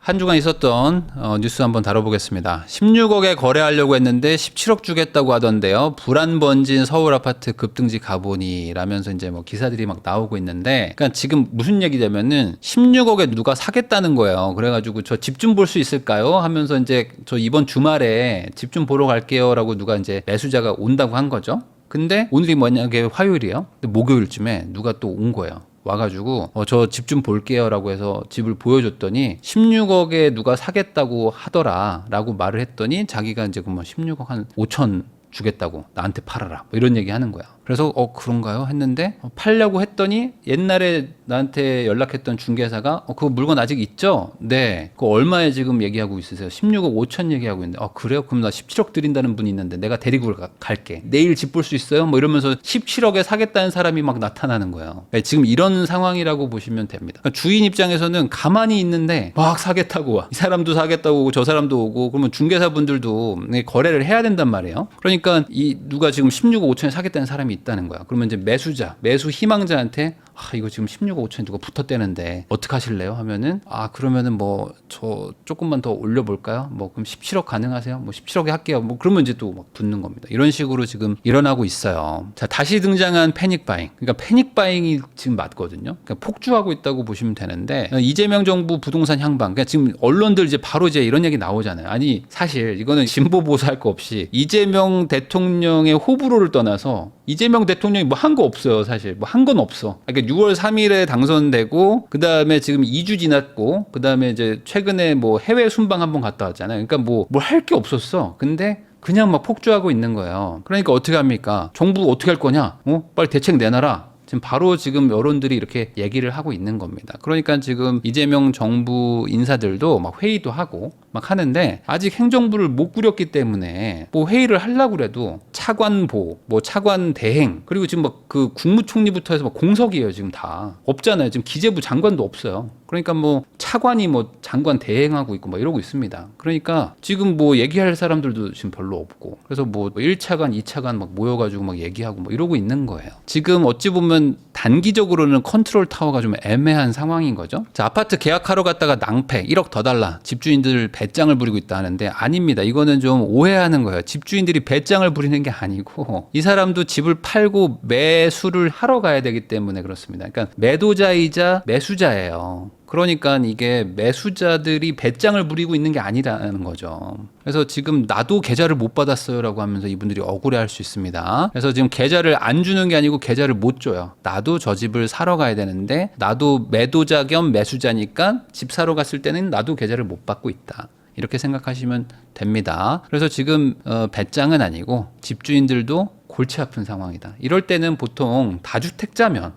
한 주간 있었던 뉴스 한번 다뤄보겠습니다. 16억에 거래하려고 했는데 17억 주겠다고 하던데요. 불안 번진 서울 아파트 급등지 가보니 라면서 이제 뭐 기사들이 막 나오고 있는데, 그러니까 지금 무슨 얘기냐면은 16억에 누가 사겠다는 거예요. 그래가지고 저 집 좀 볼 수 있을까요? 하면서 이제 저 이번 주말에 집 좀 보러 갈게요라고 누가 이제 매수자가 온다고 한 거죠. 근데 오늘이 만약에 화요일이에요. 근데 목요일쯤에 누가 또 온 거예요. 와가지고 저 집 좀 볼게요 라고 해서 집을 보여줬더니 16억에 누가 사겠다고 하더라 라고 말을 했더니 자기가 이제 뭐 16억 한 5천 주겠다고 나한테 팔아라 뭐 이런 얘기 하는 거야. 그래서 그런가요? 했는데 팔려고 했더니 옛날에 나한테 연락했던 중개사가 그 물건 아직 있죠? 네. 그거 얼마에 지금 얘기하고 있으세요? 16억 5천 얘기하고 있는데 그래요? 그럼 나 17억 드린다는 분이 있는데 내가 데리고 갈게. 내일 집 볼 수 있어요? 뭐 이러면서 17억에 사겠다는 사람이 막 나타나는 거예요. 그러니까 지금 이런 상황이라고 보시면 됩니다. 그러니까 주인 입장에서는 가만히 있는데 막 사겠다고 와. 이 사람도 사겠다고 오고 저 사람도 오고, 그러면 중개사분들도 거래를 해야 된단 말이에요. 그러니까 이 누가 지금 16억 5천에 사겠다는 사람이 있다는 거야. 그러면 이제 매수 희망자한테 이거 지금 16억 5천에 누가 붙었대는데 어떡하실래요? 하면은 그러면은 뭐 저 조금만 더 올려볼까요? 뭐 그럼 17억 가능하세요? 뭐 17억에 할게요. 뭐 그러면 이제 또 막 붙는 겁니다. 이런 식으로 지금 일어나고 있어요. 자, 다시 등장한 패닉 바잉. 그러니까 패닉 바잉이 지금 맞거든요. 그러니까 폭주하고 있다고 보시면 되는데, 이재명 정부 부동산 향방. 그러니까 지금 언론들 이제 바로 이제 이런 얘기 나오잖아요. 아니 사실 이거는 진보 보수 할 거 없이 이재명 대통령의 호불호를 떠나서 이재명 대통령이 뭐 한 거 없어요. 사실 뭐 한 건 없어. 그러니까 6월 3일에 당선되고 그 다음에 지금 2주 지났고 그 다음에 이제 최근에 뭐 해외 순방 한번 갔다 왔잖아요. 그러니까 뭘 할 게 없었어. 근데 그냥 막 폭주하고 있는 거예요. 그러니까 어떻게 합니까? 정부 어떻게 할 거냐? 빨리 대책 내놔라. 지금 바로 지금 여론들이 이렇게 얘기를 하고 있는 겁니다. 그러니까 지금 이재명 정부 인사들도 막 회의도 하고 막 하는데 아직 행정부를 못 꾸렸기 때문에 뭐 회의를 하려고 그래도 차관보, 뭐 차관 대행, 그리고 지금 막 그 국무총리부터 해서 막 공석이에요. 지금 다 없잖아요. 지금 기재부 장관도 없어요. 그러니까 뭐 차관이 뭐 장관 대행하고 있고 막 이러고 있습니다. 그러니까 지금 뭐 얘기할 사람들도 지금 별로 없고, 그래서 뭐 1차관, 2차관 막 모여가지고 막 얘기하고 뭐 이러고 있는 거예요. 지금 어찌 보면 단기적으로는 컨트롤 타워가 좀 애매한 상황인 거죠. 자, 아파트 계약하러 갔다가 낭패 1억 더 달라. 집주인들 배짱을 부리고 있다 하는데 아닙니다. 이거는 좀 오해하는 거예요. 집주인들이 배짱을 부리는 게 아니고 이 사람도 집을 팔고 매수를 하러 가야 되기 때문에 그렇습니다. 그러니까 매도자이자 매수자예요. 그러니까 이게 매수자들이 배짱을 부리고 있는 게 아니라는 거죠. 그래서 지금 나도 계좌를 못 받았어요 라고 하면서 이분들이 억울해할 수 있습니다. 그래서 지금 계좌를 안 주는 게 아니고 계좌를 못 줘요. 나도 저 집을 사러 가야 되는데 나도 매도자 겸 매수자니까 집 사러 갔을 때는 나도 계좌를 못 받고 있다. 이렇게 생각하시면 됩니다. 그래서 지금 배짱은 아니고 집주인들도 골치 아픈 상황이다. 이럴 때는 보통 다주택자면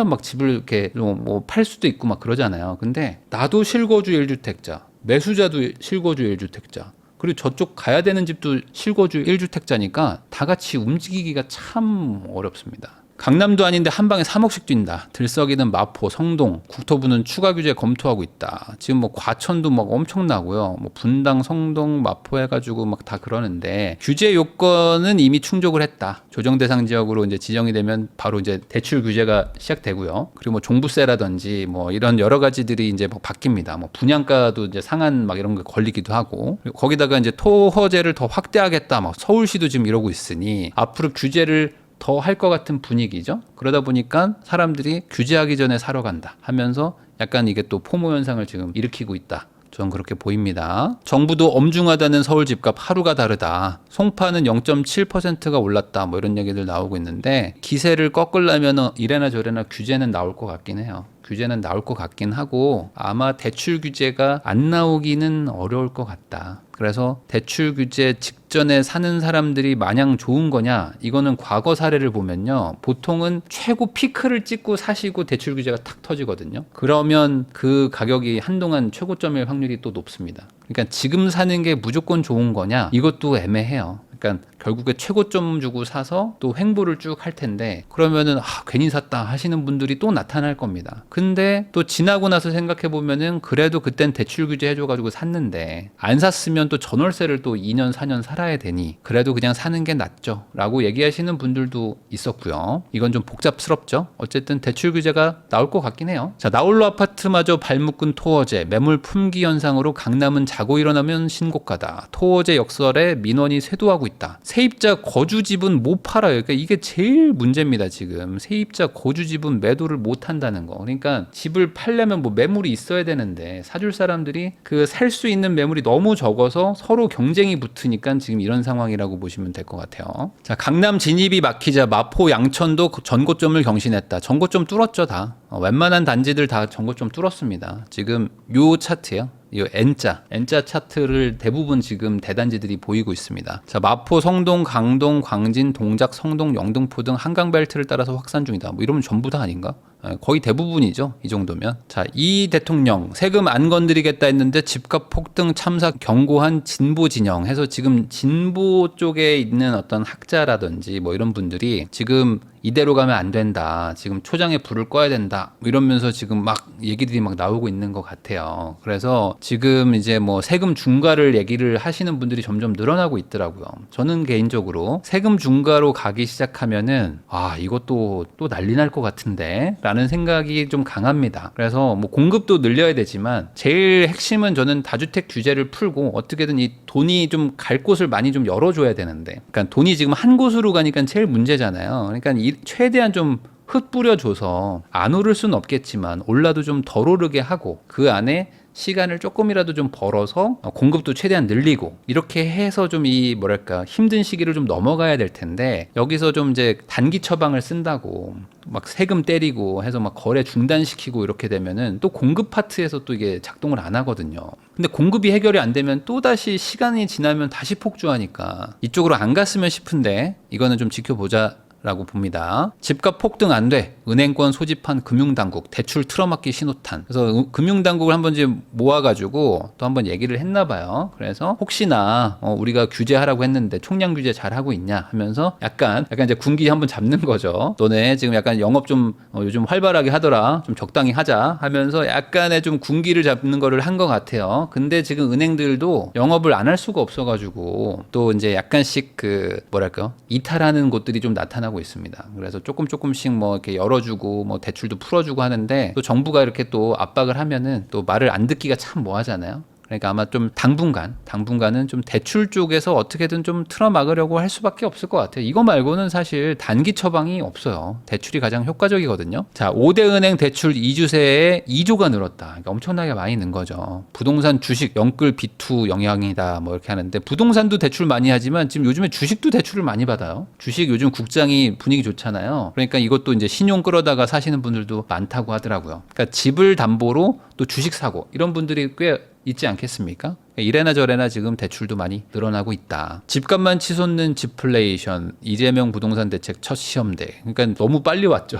막 집을 이렇게 뭐 팔 수도 있고 막 그러잖아요. 근데 나도 실거주 1주택자, 매수자도 실거주 1주택자, 그리고 저쪽 가야 되는 집도 실거주 1주택자니까 다 같이 움직이기가 참 어렵습니다. 강남도 아닌데 한 방에 3억씩 뛴다. 들썩이는 마포, 성동, 국토부는 추가 규제 검토하고 있다. 지금 뭐 과천도 막 엄청나고요. 뭐 분당, 성동, 마포 해가지고 막 다 그러는데 규제 요건은 이미 충족을 했다. 조정 대상 지역으로 이제 지정이 되면 바로 이제 대출 규제가 시작되고요. 그리고 뭐 종부세라든지 뭐 이런 여러 가지들이 이제 뭐 바뀝니다. 뭐 분양가도 이제 상한 막 이런 거 걸리기도 하고, 그리고 거기다가 이제 토허제를 더 확대하겠다. 막 서울시도 지금 이러고 있으니 앞으로 규제를 더 할 것 같은 분위기죠. 그러다 보니까 사람들이 규제하기 전에 사러 간다 하면서 약간 이게 또 포모 현상을 지금 일으키고 있다. 저는 그렇게 보입니다. 정부도 엄중하다는 서울 집값 하루가 다르다. 송파는 0.7%가 올랐다. 뭐 이런 얘기들 나오고 있는데 기세를 꺾으려면 이래나 저래나 규제는 나올 것 같긴 해요. 규제는 나올 것 같긴 하고 아마 대출 규제가 안 나오기는 어려울 것 같다. 그래서 대출 규제 직전에 사는 사람들이 마냥 좋은 거냐? 이거는 과거 사례를 보면요. 보통은 최고 피크를 찍고 사시고 대출 규제가 탁 터지거든요. 그러면 그 가격이 한동안 최고점일 확률이 또 높습니다. 그러니까 지금 사는 게 무조건 좋은 거냐? 이것도 애매해요. 그러니까 결국에 최고점 주고 사서 또 횡보를 쭉 할 텐데, 그러면은 괜히 샀다 하시는 분들이 또 나타날 겁니다. 근데 또 지나고 나서 생각해 보면은 그래도 그땐 대출 규제 해줘가지고 샀는데 안 샀으면 또 전월세를 또 2년 4년 살아야 살아야 되니 그래도 그냥 사는 게 낫죠 라고 얘기하시는 분들도 있었고요. 이건 좀 복잡스럽죠. 어쨌든 대출 규제가 나올 것 같긴 해요. 자, 나홀로 아파트마저 발묶은 토어제, 매물 품귀 현상으로 강남은 자고 일어나면 신고가다. 토어제 역설에 민원이 쇄도하고 있다. 세입자 거주집은 못 팔아요. 그러니까 이게 제일 문제입니다. 지금 세입자 거주집은 매도를 못 한다는 거. 그러니까 집을 팔려면 뭐 매물이 있어야 되는데 사줄 사람들이 그 살 수 있는 매물이 너무 적어서 서로 경쟁이 붙으니까 지금 이런 상황이라고 보시면 될 것 같아요. 자, 강남 진입이 막히자 마포 양천도 전고점을 경신했다. 전고점 뚫었죠 다. 웬만한 단지들 다 전고점 뚫었습니다. 지금 요 차트요. 이 N자 차트를 대부분 지금 대단지들이 보이고 있습니다. 자, 마포, 성동, 강동, 광진, 동작, 성동, 영등포 등 한강벨트를 따라서 확산 중이다. 뭐 이러면 전부 다 아닌가? 거의 대부분이죠. 이 정도면. 자, 이 대통령 세금 안 건드리겠다 했는데 집값 폭등 참사 경고한 진보 진영 해서 지금 진보 쪽에 있는 어떤 학자라든지 뭐 이런 분들이 지금 이대로 가면 안 된다. 지금 초장에 불을 꺼야 된다. 이러면서 지금 막 얘기들이 막 나오고 있는 것 같아요. 그래서 지금 이제 뭐 세금 중과를 얘기를 하시는 분들이 점점 늘어나고 있더라고요. 저는 개인적으로 세금 중과로 가기 시작하면은 이것도 또 난리 날 것 같은데 라는 생각이 좀 강합니다. 그래서 뭐 공급도 늘려야 되지만 제일 핵심은 저는 다주택 규제를 풀고 어떻게든 이 돈이 좀 갈 곳을 많이 좀 열어줘야 되는데, 그러니까 돈이 지금 한 곳으로 가니까 제일 문제잖아요. 그러니까 최대한 좀 흩뿌려줘서 안 오를 수는 없겠지만 올라도 좀 덜 오르게 하고 그 안에 시간을 조금이라도 좀 벌어서 공급도 최대한 늘리고 이렇게 해서 좀 이 뭐랄까 힘든 시기를 좀 넘어가야 될 텐데, 여기서 좀 이제 단기 처방을 쓴다고 막 세금 때리고 해서 막 거래 중단시키고 이렇게 되면은 또 공급 파트에서 또 이게 작동을 안 하거든요. 근데 공급이 해결이 안 되면 또 다시 시간이 지나면 다시 폭주하니까 이쪽으로 안 갔으면 싶은데 이거는 좀 지켜보자 라고 봅니다. 집값 폭등 안 돼. 은행권 소집한 금융당국 대출 틀어막기 신호탄. 그래서 금융당국을 한번 이제 모아가지고 또 한번 얘기를 했나 봐요. 그래서 혹시나 우리가 규제하라고 했는데 총량 규제 잘 하고 있냐 하면서 약간 이제 군기 한번 잡는 거죠. 너네 지금 약간 영업 좀 요즘 활발하게 하더라. 좀 적당히 하자 하면서 약간의 좀 군기를 잡는 거를 한 것 같아요. 근데 지금 은행들도 영업을 안 할 수가 없어가지고 또 이제 약간씩 그 뭐랄까 이탈하는 곳들이 좀 나타나고 있습니다. 그래서 조금씩 뭐 이렇게 열어주고 뭐 대출도 풀어주고 하는데 또 정부가 이렇게 또 압박을 하면은 또 말을 안 듣기가 참 뭐하잖아요. 그러니까 아마 좀 당분간은 좀 대출 쪽에서 어떻게든 좀 틀어막으려고 할 수밖에 없을 것 같아요. 이거 말고는 사실 단기 처방이 없어요. 대출이 가장 효과적이거든요. 자, 5대 은행 대출 2주세에 2조가 늘었다. 그러니까 엄청나게 많이 는 거죠. 부동산 주식 영끌 B2 영향이다 뭐 이렇게 하는데, 부동산도 대출 많이 하지만 지금 요즘에 주식도 대출을 많이 받아요. 주식 요즘 국장이 분위기 좋잖아요. 그러니까 이것도 이제 신용 끌어다가 사시는 분들도 많다고 하더라고요. 그러니까 집을 담보로 또 주식 사고 이런 분들이 꽤 있지 않겠습니까? 이래나 저래나 지금 대출도 많이 늘어나고 있다. 집값만 치솟는 집플레이션, 이재명 부동산 대책 첫 시험대. 그러니까 너무 빨리 왔죠.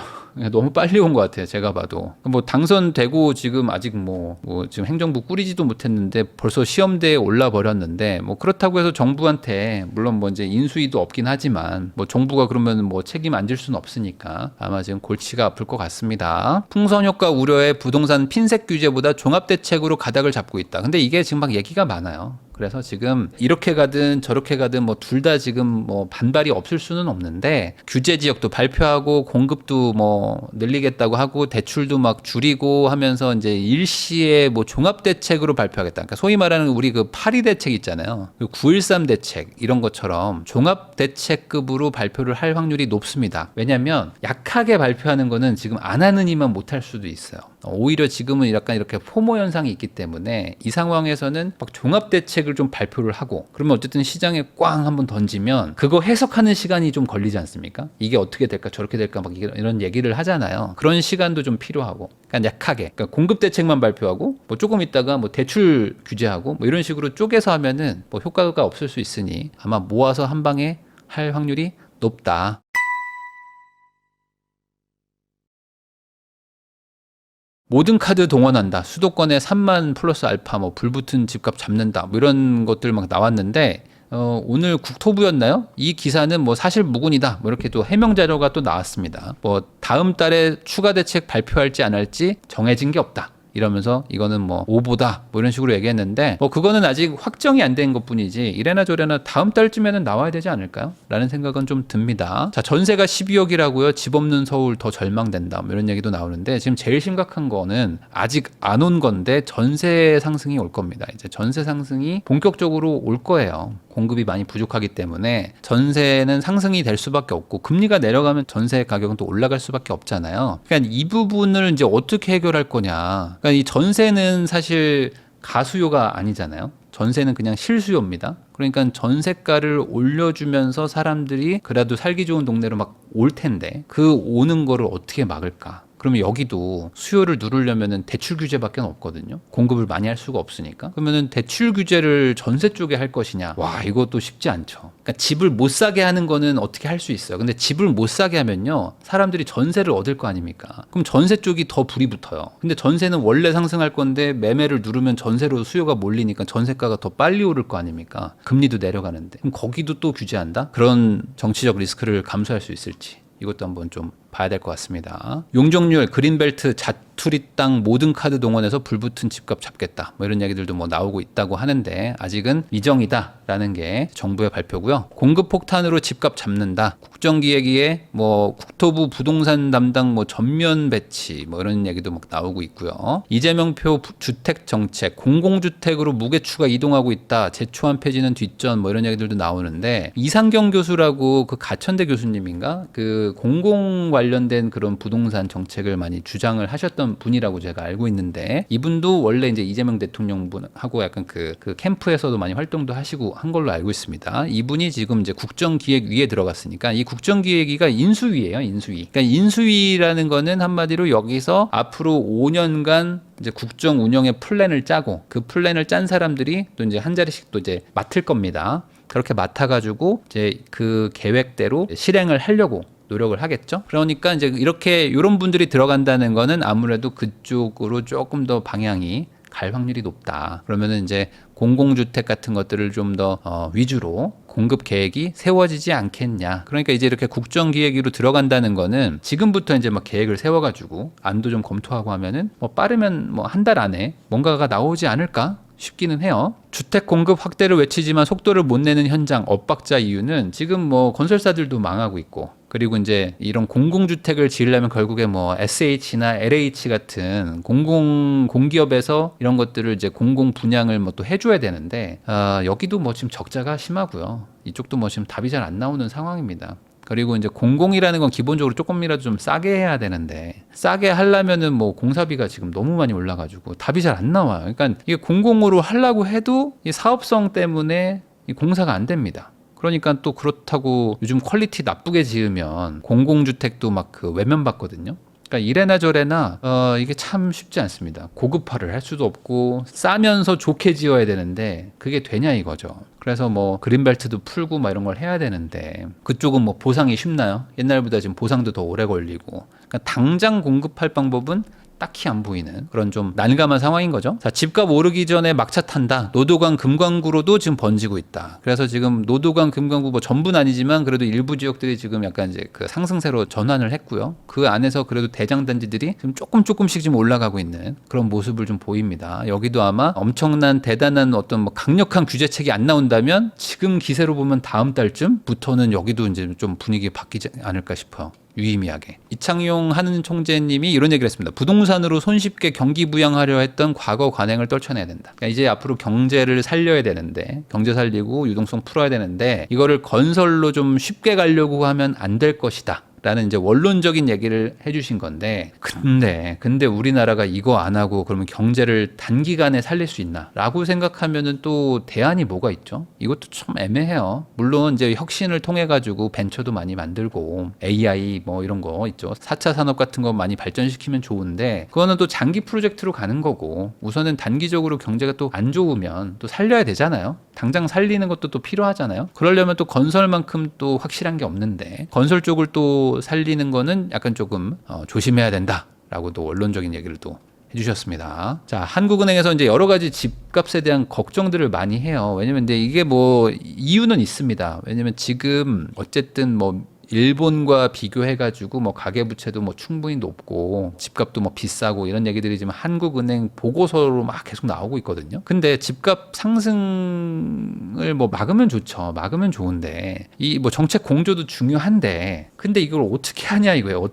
너무 빨리 온 것 같아요. 제가 봐도. 뭐 당선되고 지금 아직 뭐 지금 행정부 꾸리지도 못했는데 벌써 시험대에 올라 버렸는데, 뭐 그렇다고 해서 정부한테 물론 뭐 이제 인수위도 없긴 하지만 뭐 정부가 그러면 뭐 책임 안 질 수는 없으니까 아마 지금 골치가 아플 것 같습니다. 풍선 효과 우려에 부동산 핀셋 규제보다 종합 대책으로 가닥을 잡고 있다. 근데 이게 지금 막 얘기가 많아요. 그래서 지금 이렇게 가든 저렇게 가든 뭐 둘 다 지금 뭐 반발이 없을 수는 없는데, 규제 지역도 발표하고 공급도 뭐 늘리겠다고 하고 대출도 막 줄이고 하면서 이제 일시에 뭐 종합 대책으로 발표하겠다. 그러니까 소위 말하는 우리 그 8.2 대책 있잖아요. 그 9.13 대책 이런 것처럼 종합 대책급으로 발표를 할 확률이 높습니다. 왜냐하면 약하게 발표하는 거는 지금 안 하는 이만 못할 수도 있어요. 오히려 지금은 약간 이렇게 포모 현상이 있기 때문에 이 상황에서는 막 종합 대책을 좀 발표를 하고 그러면 어쨌든 시장에 꽝 한번 던지면 그거 해석하는 시간이 좀 걸리지 않습니까? 이게 어떻게 될까 저렇게 될까 막 이런 얘기를 하잖아요. 그런 시간도 좀 필요하고, 그러니까 약하게 그러니까 공급 대책만 발표하고 뭐 조금 있다가 뭐 대출 규제하고 뭐 이런 식으로 쪼개서 하면은 뭐 효과가 없을 수 있으니 아마 모아서 한 방에 할 확률이 높다. 모든 카드 동원한다. 수도권에 3만 플러스 알파, 뭐 불붙은 집값 잡는다. 뭐 이런 것들 막 나왔는데, 오늘 국토부였나요? 이 기사는 뭐 사실 무근이다. 뭐 이렇게 또 해명 자료가 또 나왔습니다. 뭐 다음 달에 추가 대책 발표할지 안 할지 정해진 게 없다. 이러면서 이거는 뭐 오보다 뭐 이런 식으로 얘기했는데 뭐 그거는 아직 확정이 안 된 것뿐이지 이래나 저래나 다음 달쯤에는 나와야 되지 않을까요? 라는 생각은 좀 듭니다. 자, 전세가 12억이라고요. 집 없는 서울 더 절망된다. 뭐 이런 얘기도 나오는데 지금 제일 심각한 거는 아직 안 온 건데 전세 상승이 올 겁니다. 이제 전세 상승이 본격적으로 올 거예요. 공급이 많이 부족하기 때문에 전세는 상승이 될 수밖에 없고 금리가 내려가면 전세 가격은 또 올라갈 수밖에 없잖아요. 그러니까 이 부분을 이제 어떻게 해결할 거냐. 그러니까 이 전세는 사실 가수요가 아니잖아요. 전세는 그냥 실수요입니다. 그러니까 전세가를 올려주면서 사람들이 그래도 살기 좋은 동네로 막 올 텐데 그 오는 거를 어떻게 막을까? 그러면 여기도 수요를 누르려면은 대출 규제밖에 없거든요. 공급을 많이 할 수가 없으니까. 그러면은 대출 규제를 전세 쪽에 할 것이냐? 와, 이것도 쉽지 않죠. 그러니까 집을 못 사게 하는 거는 어떻게 할 수 있어요. 근데 집을 못 사게 하면요. 사람들이 전세를 얻을 거 아닙니까? 그럼 전세 쪽이 더 불이 붙어요. 근데 전세는 원래 상승할 건데 매매를 누르면 전세로 수요가 몰리니까 전세가가 더 빨리 오를 거 아닙니까? 금리도 내려가는데. 그럼 거기도 또 규제한다? 그런 정치적 리스크를 감수할 수 있을지. 이것도 한번 좀 봐야 될 것 같습니다. 용적률, 그린벨트, 자투리 땅 모든 카드 동원해서 불붙은 집값 잡겠다. 뭐 이런 얘기들도 뭐 나오고 있다고 하는데 아직은 미정이다라는 게 정부의 발표고요. 공급 폭탄으로 집값 잡는다. 국정기획위에 뭐 국토부 부동산 담당 뭐 전면 배치 뭐 이런 얘기도 막 나오고 있고요. 이재명표 주택 정책, 공공주택으로 무게추가 이동하고 있다. 제초안 폐지는 뒷전 뭐 이런 얘기들도 나오는데 이상경 교수라고 그 가천대 교수님인가 그 공공 관련된 그런 부동산 정책을 많이 주장을 하셨던 분이라고 제가 알고 있는데 이분도 원래 이제 이재명 대통령 분하고 약간 그 캠프에서도 많이 활동도 하시고 한 걸로 알고 있습니다. 이분이 지금 이제 국정기획위에 들어갔으니까 이 국정기획위가 인수위예요, 인수위. 그러니까 인수위라는 거는 한마디로 여기서 앞으로 5년간 이제 국정 운영의 플랜을 짜고 그 플랜을 짠 사람들이 또 이제 한 자리씩 또 이제 맡을 겁니다. 그렇게 맡아가지고 이제 그 계획대로 실행을 하려고 노력을 하겠죠. 그러니까 이제 이렇게 이런 분들이 들어간다는 거는 아무래도 그쪽으로 조금 더 방향이 갈 확률이 높다. 그러면은 이제 공공주택 같은 것들을 좀 더 위주로 공급 계획이 세워지지 않겠냐. 그러니까 이제 이렇게 국정기획위로 들어간다는 거는 지금부터 이제 막 계획을 세워가지고 안도 좀 검토하고 하면은 뭐 빠르면 뭐 한 달 안에 뭔가가 나오지 않을까? 쉽기는 해요. 주택 공급 확대를 외치지만 속도를 못 내는 현장 엇박자 이유는 지금 뭐 건설사들도 망하고 있고 그리고 이제 이런 공공주택을 지으려면 결국에 뭐 SH나 LH 같은 공기업에서 이런 것들을 이제 공공 분양을 뭐 또 해줘야 되는데 여기도 뭐 지금 적자가 심하고요. 이쪽도 뭐 지금 답이 잘 안 나오는 상황입니다. 그리고 이제 공공이라는 건 기본적으로 조금이라도 좀 싸게 해야 되는데 싸게 하려면은 뭐 공사비가 지금 너무 많이 올라가지고 답이 잘 안 나와요. 그러니까 이게 공공으로 하려고 해도 이 사업성 때문에 이 공사가 안 됩니다. 그러니까 또 그렇다고 요즘 퀄리티 나쁘게 지으면 공공주택도 막 그 외면받거든요. 그러니까 이래나 저래나 이게 참 쉽지 않습니다. 고급화를 할 수도 없고 싸면서 좋게 지어야 되는데 그게 되냐 이거죠. 그래서 뭐 그린벨트도 풀고 막 이런 걸 해야 되는데 그쪽은 뭐 보상이 쉽나요? 옛날보다 지금 보상도 더 오래 걸리고 그러니까 당장 공급할 방법은 딱히 안 보이는 그런 좀 난감한 상황인 거죠. 자, 집값 오르기 전에 막차 탄다. 노도강 금강구로도 지금 번지고 있다. 그래서 지금 노도강 금강구 뭐 전부는 아니지만 그래도 일부 지역들이 지금 약간 이제 그 상승세로 전환을 했고요. 그 안에서 그래도 대장 단지들이 지금 조금씩 지금 올라가고 있는 그런 모습을 좀 보입니다. 여기도 아마 엄청난 대단한 어떤 뭐 강력한 규제책이 안 나온다면 지금 기세로 보면 다음 달쯤부터는 여기도 이제 좀 분위기 바뀌지 않을까 싶어요. 유의미하게. 이창용 하는 총재님이 이런 얘기를 했습니다. 부동산으로 손쉽게 경기 부양하려 했던 과거 관행을 떨쳐내야 된다. 그러니까 이제 앞으로 경제를 살려야 되는데 경제 살리고 유동성 풀어야 되는데 이거를 건설로 좀 쉽게 가려고 하면 안 될 것이다. 라는 이제 원론적인 얘기를 해주신 건데 근데 우리나라가 이거 안 하고 그러면 경제를 단기간에 살릴 수 있나 라고 생각하면은 또 대안이 뭐가 있죠? 이것도 참 애매해요. 물론 이제 혁신을 통해 가지고 벤처도 많이 만들고 AI 뭐 이런 거 있죠. 4차 산업 같은 거 많이 발전시키면 좋은데 그거는 또 장기 프로젝트로 가는 거고 우선은 단기적으로 경제가 또 안 좋으면 또 살려야 되잖아요. 당장 살리는 것도 또 필요하잖아요. 그러려면 또 건설만큼 또 확실한 게 없는데 건설 쪽을 또 살리는 거는 약간 조금 조심해야 된다라고 또 원론적인 얘기를 또 해주셨습니다. 자, 한국은행에서 이제 여러 가지 집값에 대한 걱정들을 많이 해요. 왜냐면 근데 이게 뭐 이유는 있습니다. 왜냐면 지금 어쨌든 뭐 일본과 비교해가지고 뭐 가계부채도 뭐 충분히 높고 집값도 뭐 비싸고 이런 얘기들이 지금 한국은행 보고서로 막 계속 나오고 있거든요. 근데 집값 상승을 뭐 막으면 좋죠. 막으면 좋은데 이 뭐 정책 공조도 중요한데 근데 이걸 어떻게 하냐 이거예요.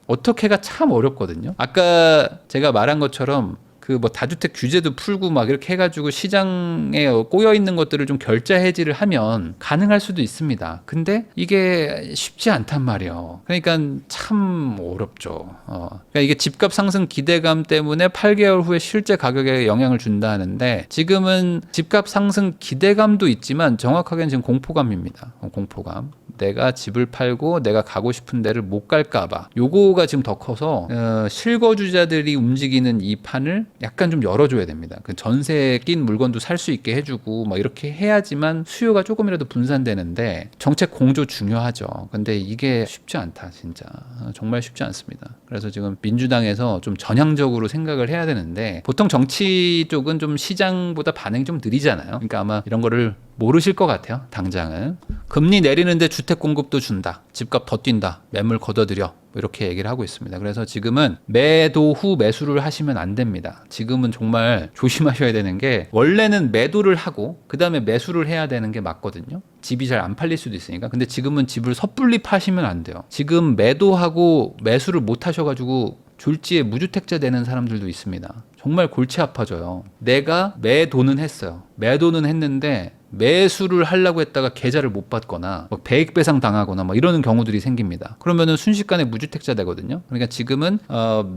어떻게가 참 어렵거든요. 아까 제가 말한 것처럼 그 뭐 다주택 규제도 풀고 막 이렇게 해가지고 시장에 꼬여 있는 것들을 좀 결자 해지를 하면 가능할 수도 있습니다. 근데 이게 쉽지 않단 말이에요. 그러니까 참 어렵죠. 그러니까 이게 집값 상승 기대감 때문에 8개월 후에 실제 가격에 영향을 준다 하는데 지금은 집값 상승 기대감도 있지만 정확하게는 지금 공포감입니다. 공포감. 내가 집을 팔고 내가 가고 싶은 데를 못 갈까봐 요거가 지금 더 커서 실거주자들이 움직이는 이 판을 약간 좀 열어줘야 됩니다. 그 전세에 낀 물건도 살 수 있게 해주고 막 이렇게 해야지만 수요가 조금이라도 분산되는데 정책 공조 중요하죠. 근데 이게 쉽지 않다 진짜 정말 쉽지 않습니다. 그래서 지금 민주당에서 좀 전향적으로 생각을 해야 되는데 보통 정치 쪽은 좀 시장보다 반응이 좀 느리잖아요. 그러니까 아마 이런 거를 모르실 것 같아요. 당장은 금리 내리는데 주택 공급도 준다. 집값 더 뛴다. 매물 걷어들여. 이렇게 얘기를 하고 있습니다. 그래서 지금은 매도 후 매수를 하시면 안 됩니다. 지금은 정말 조심하셔야 되는 게 원래는 매도를 하고 그 다음에 매수를 해야 되는 게 맞거든요. 집이 잘 안 팔릴 수도 있으니까. 근데 지금은 집을 섣불리 파시면 안 돼요. 지금 매도하고 매수를 못 하셔가지고 졸지에 무주택자 되는 사람들도 있습니다. 정말 골치 아파져요. 내가 매도는 했어요. 매도는 했는데 매수를 하려고 했다가 계좌를 못 받거나 배액 배상 당하거나 이러는 경우들이 생깁니다. 그러면은 순식간에 무주택자 되거든요. 그러니까 지금은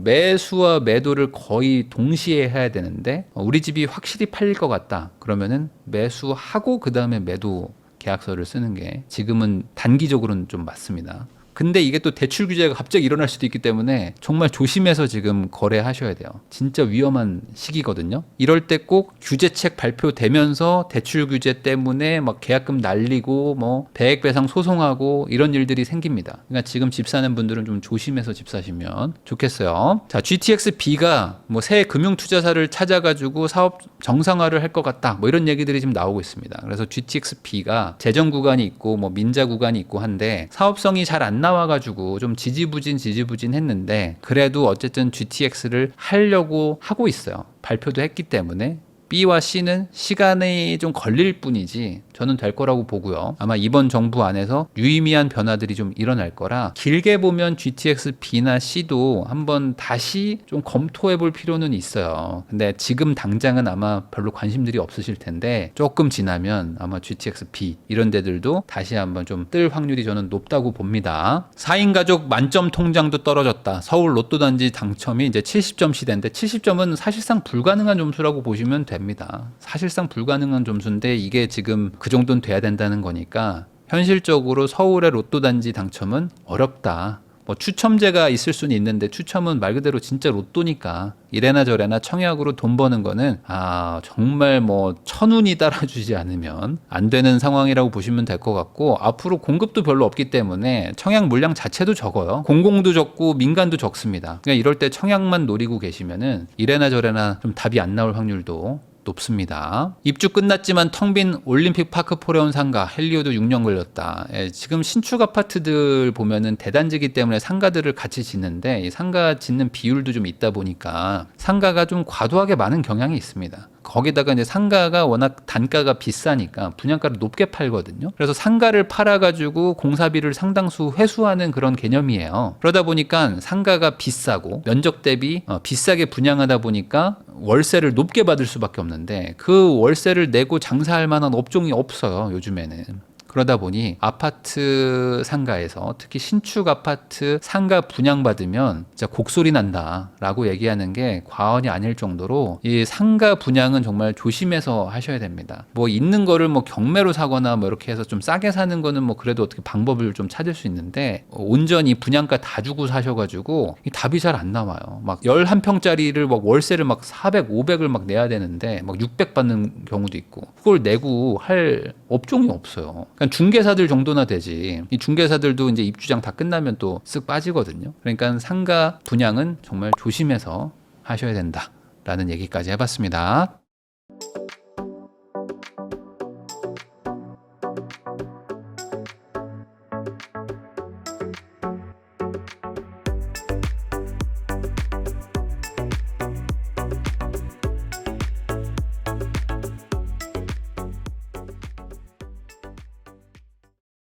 매수와 매도를 거의 동시에 해야 되는데 우리 집이 확실히 팔릴 것 같다. 그러면은 매수하고 그 다음에 매도 계약서를 쓰는 게 지금은 단기적으로는 좀 맞습니다. 근데 이게 또 대출 규제가 갑자기 일어날 수도 있기 때문에 정말 조심해서 지금 거래하셔야 돼요. 진짜 위험한 시기거든요. 이럴 때 꼭 규제책 발표되면서 대출 규제 때문에 막 계약금 날리고 뭐 배액 배상 소송하고 이런 일들이 생깁니다. 그러니까 지금 집 사는 분들은 좀 조심해서 집 사시면 좋겠어요. 자, GTX-B가 뭐 새 금융투자사를 찾아가지고 사업 정상화를 할 것 같다. 뭐 이런 얘기들이 지금 나오고 있습니다. 그래서 GTX-B가 재정 구간이 있고 뭐 민자 구간이 있고 한데 사업성이 잘 안 나와가지고 좀 지지부진 했는데 그래도 어쨌든 GTX를 하려고 하고 있어요. 발표도 했기 때문에 B와 C는 시간이 좀 걸릴 뿐이지 저는 될 거라고 보고요. 아마 이번 정부 안에서 유의미한 변화들이 좀 일어날 거라 길게 보면 GTX B나 C도 한번 다시 좀 검토해 볼 필요는 있어요. 근데 지금 당장은 아마 별로 관심들이 없으실 텐데 조금 지나면 아마 GTX B 이런 데들도 다시 한번 좀 뜰 확률이 저는 높다고 봅니다. 4인 가족 만점 통장도 떨어졌다. 서울 로또 단지 당첨이 이제 70점 시대인데 70점은 사실상 불가능한 점수라고 보시면 됩니다. 사실상 불가능한 점수인데 이게 지금 그 정도는 돼야 된다는 거니까 현실적으로 서울의 로또 단지 당첨은 어렵다. 뭐 추첨제가 있을 수는 있는데 추첨은 말 그대로 진짜 로또니까 이래나 저래나 청약으로 돈 버는 거는 정말 뭐 천운이 따라주지 않으면 안 되는 상황이라고 보시면 될 것 같고 앞으로 공급도 별로 없기 때문에 청약 물량 자체도 적어요. 공공도 적고 민간도 적습니다. 그러니까 이럴 때 청약만 노리고 계시면은 이래나 저래나 좀 답이 안 나올 확률도 높습니다. 입주 끝났지만 텅 빈 올림픽 파크 포레온 상가 헬리오도 6년 걸렸다. 지금 신축 아파트들 보면은 대단지기 때문에 상가들을 같이 짓는데 이 상가 짓는 비율도 좀 있다 보니까 상가가 좀 과도하게 많은 경향이 있습니다. 거기다가 이제 상가가 워낙 단가가 비싸니까 분양가를 높게 팔거든요. 그래서 상가를 팔아가지고 공사비를 상당수 회수하는 그런 개념이에요. 그러다 보니까 상가가 비싸고 면적 대비 비싸게 분양하다 보니까 월세를 높게 받을 수밖에 없는데 그 월세를 내고 장사할 만한 업종이 없어요. 요즘에는. 그러다 보니 아파트 상가에서 특히 신축 아파트 상가 분양받으면 진짜 곡소리 난다라고 얘기하는 게 과언이 아닐 정도로 이 상가 분양은 정말 조심해서 하셔야 됩니다. 뭐 있는 거를 뭐 경매로 사거나 뭐 이렇게 해서 좀 싸게 사는 거는 뭐 그래도 어떻게 방법을 좀 찾을 수 있는데 온전히 분양가 다 주고 사셔가지고 답이 잘 안 나와요. 막 11평짜리를 막 월세를 막 400, 500을 막 내야 되는데 막 600 받는 경우도 있고 그걸 내고 할 업종이 없어요. 그러니까 중개사들 정도나 되지. 이 중개사들도 이제 입주장 다 끝나면 또 쓱 빠지거든요. 그러니까 상가 분양은 정말 조심해서 하셔야 된다라는 얘기까지 해봤습니다.